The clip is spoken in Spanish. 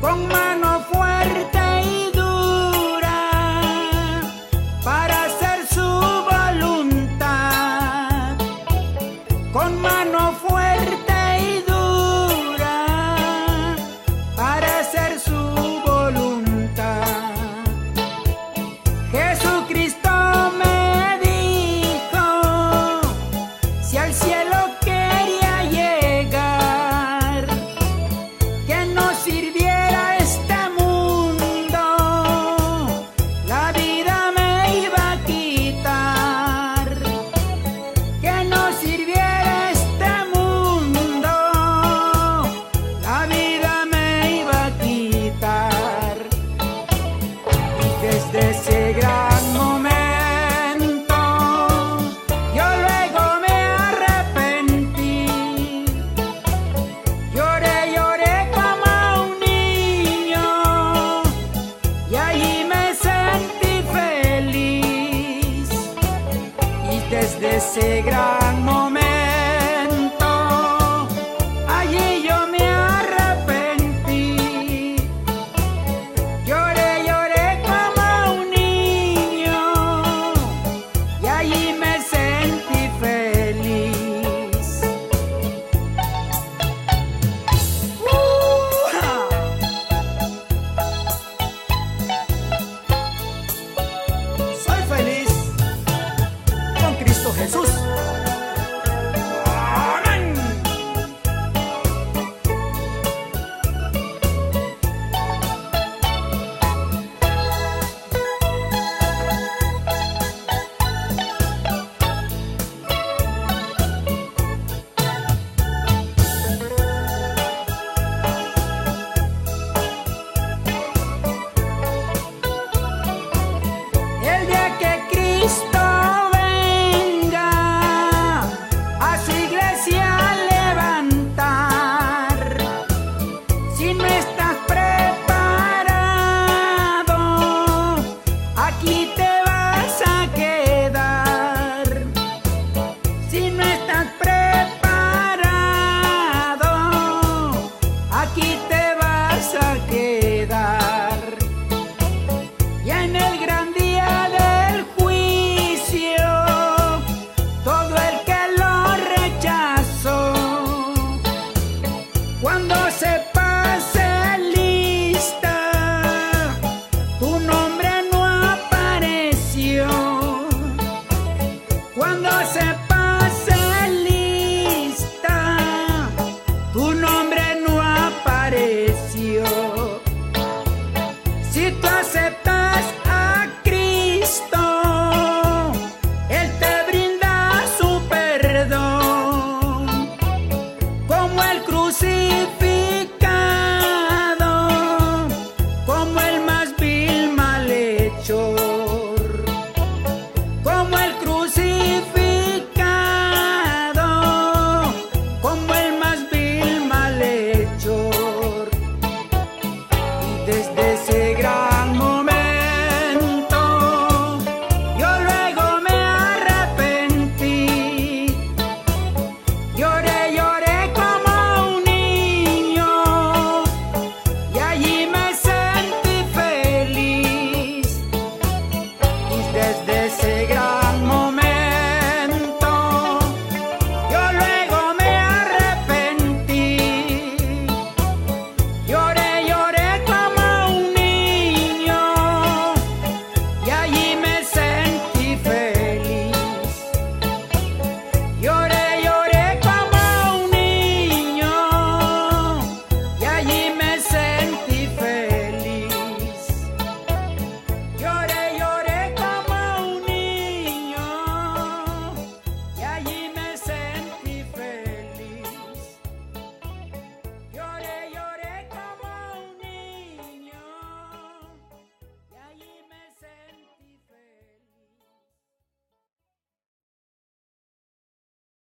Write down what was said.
con mano fuerte y dura para hacer su voluntad, con mano fuerte y dura para hacer su voluntad. Jesucristo me dijo, si al cielo quería llegar, que no sirviera este mundo, la vida me iba a quitar, que no sirviera este mundo, la vida me iba a quitar. Y desde ese gran momento yo luego me arrepentí, lloré como un niño y allí me sentí feliz. Y desde ese gran